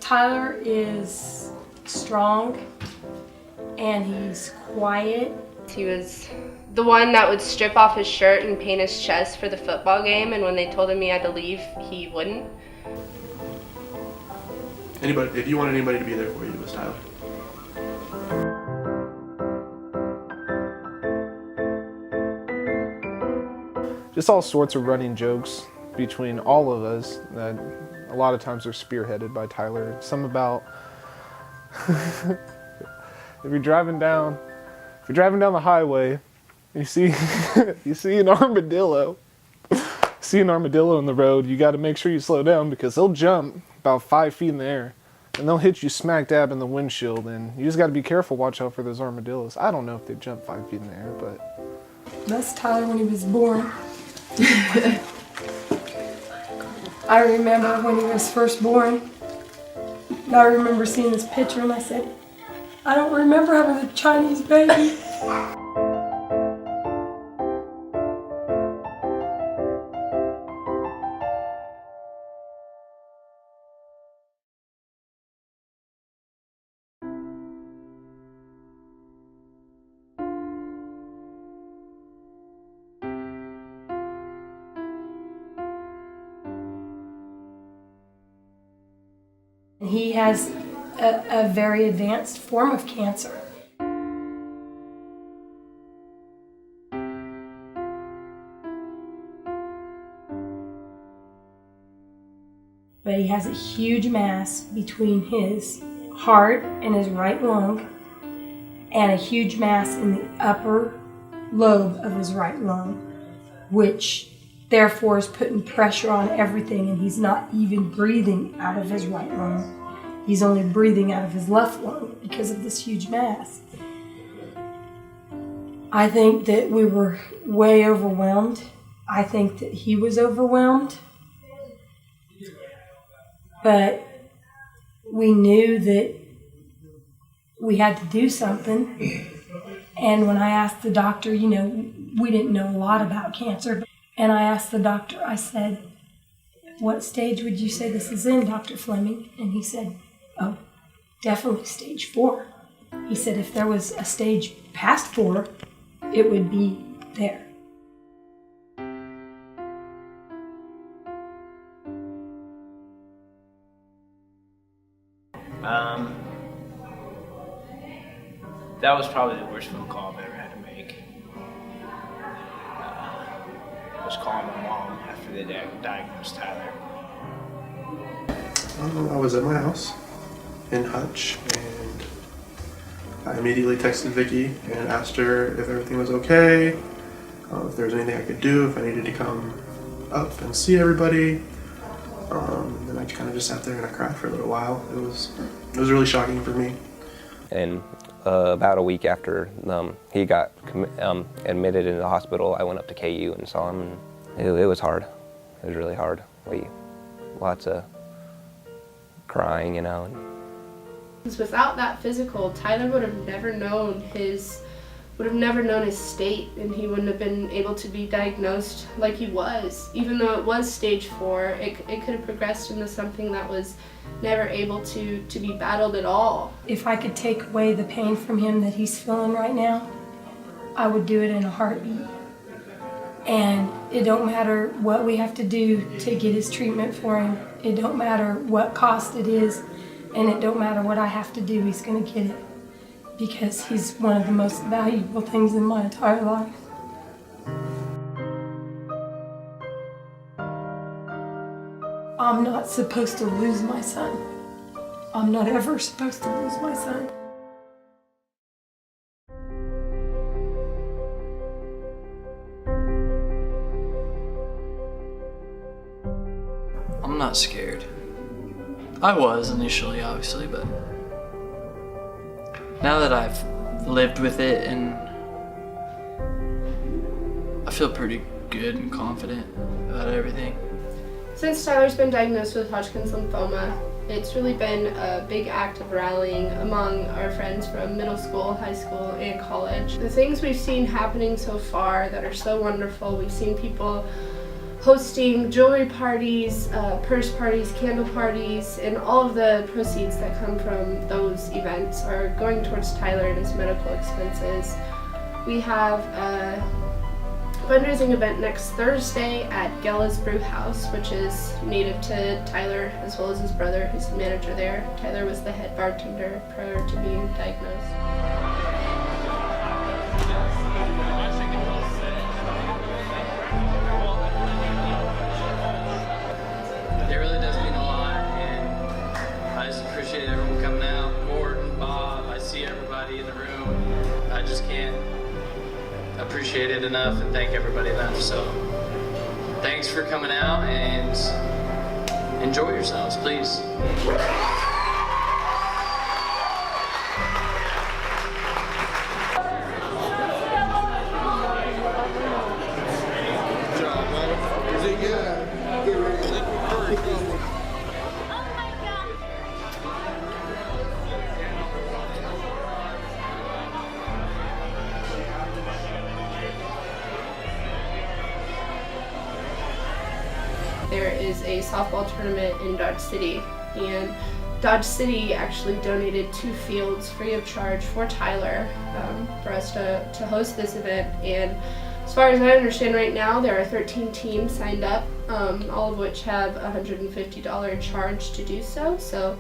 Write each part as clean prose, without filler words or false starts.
Tyler is strong and he's quiet. He was the one that would strip off his shirt and paint his chest for the football game, and when they told him he had to leave, he wouldn't. If you wanted anybody to be there for you, it was Tyler. Just all sorts of running jokes between all of us that a lot of times are spearheaded by Tyler. Some about if you're driving down the highway, you see an armadillo. See an armadillo in the road, you got to make sure you slow down because they'll jump about 5 feet in the air and they'll hit you smack dab in the windshield, and you just got to be careful, watch out for those armadillos. I don't know if they jump 5 feet in the air, but That's Tyler when he was born. I remember when he was first born, I remember seeing this picture and I said, I don't remember having a Chinese baby. He has a very advanced form of cancer. But he has a huge mass between his heart and his right lung, and a huge mass in the upper lobe of his right lung, which therefore is putting pressure on everything, and he's not even breathing out of his right lung. He's only breathing out of his left lung because of this huge mass. I think that we were way overwhelmed. I think that he was overwhelmed. But we knew that we had to do something. And when I asked the doctor, we didn't know a lot about cancer. And I asked the doctor, I said, what stage would you say this is in, Dr. Fleming? And he said, oh, definitely stage 4. He said if there was a stage past 4, it would be there. That was probably the worst phone call I've ever had to make. I was calling my mom after they diagnosed Tyler. I was at my house in Hutch, and I immediately texted Vicki and asked her if everything was okay, if there was anything I could do, if I needed to come up and see everybody. And I kind of just sat there and I cried for a little while. It was really shocking for me. And about a week after he got admitted into the hospital, I went up to KU and saw him, and it was hard. It was really hard. Lots of crying, Without that physical, Tyler would have never known his state, and he wouldn't have been able to be diagnosed like he was. Even though it was stage 4, it could have progressed into something that was never able to be battled at all. If I could take away the pain from him that he's feeling right now, I would do it in a heartbeat. And it don't matter what we have to do to get his treatment for him. It don't matter what cost it is, and it don't matter what I have to do, he's gonna get it. Because he's one of the most valuable things in my entire life. I'm not supposed to lose my son. I'm not ever supposed to lose my son. I'm not scared. I was initially, obviously, but now that I've lived with it, and I feel pretty good and confident about everything. Since Tyler's been diagnosed with Hodgkin's lymphoma, it's really been a big act of rallying among our friends from middle school, high school, and college. The things we've seen happening so far that are so wonderful, we've seen people hosting jewelry parties, purse parties, candle parties, and all of the proceeds that come from those events are going towards Tyler and his medical expenses. We have a fundraising event next Thursday at Gella's Brew House, which is native to Tyler as well as his brother, who's the manager there. Tyler was the head bartender prior to being diagnosed. It really does mean a lot, and I just appreciate everyone coming out. Morton, Bob, I see everybody in the room. I just can't appreciate it enough and thank everybody enough. So thanks for coming out and enjoy yourselves, please. There is a softball tournament in Dodge City, and Dodge City actually donated 2 fields free of charge for Tyler for us to host this event. And as far as I understand right now, there are 13 teams signed up, all of which have a $150 charge to do so. So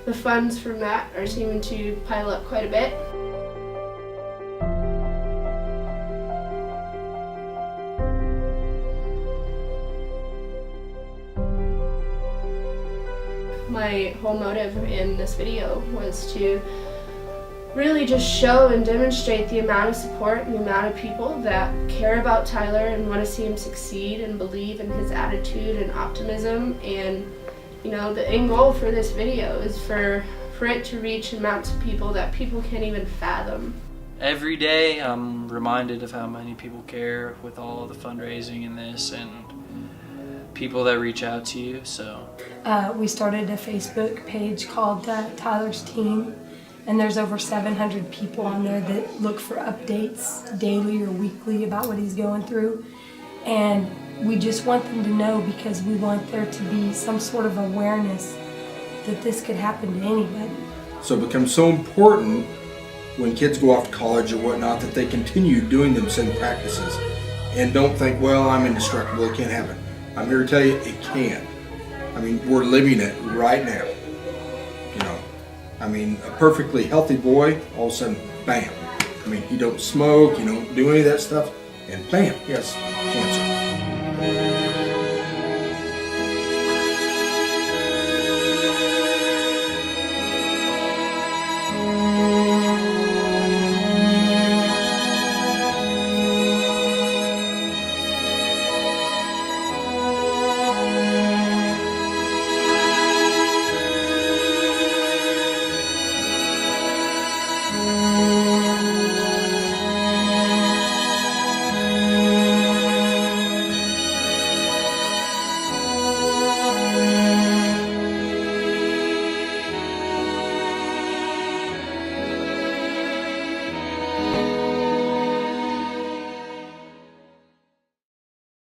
the funds from that are seeming to pile up quite a bit. My whole motive in this video was to really just show and demonstrate the amount of support and the amount of people that care about Tyler and want to see him succeed and believe in his attitude and optimism. And you know, the end goal for this video is for it to reach amounts of people that people can't even fathom. Every day I'm reminded of how many people care with all the fundraising in this and people that reach out to you. So We started a Facebook page called Tyler's Team, and there's over 700 people on there that look for updates daily or weekly about what he's going through. And we just want them to know, because we want there to be some sort of awareness that this could happen to anybody. So it becomes so important when kids go off to college or whatnot that they continue doing them same practices and don't think, well, I'm indestructible, it can't happen. I'm here to tell you it can. I mean, we're living it right now. You know, I mean, a perfectly healthy boy, all of a sudden, bam. I mean, you don't smoke, you don't do any of that stuff, and bam, yes, cancer.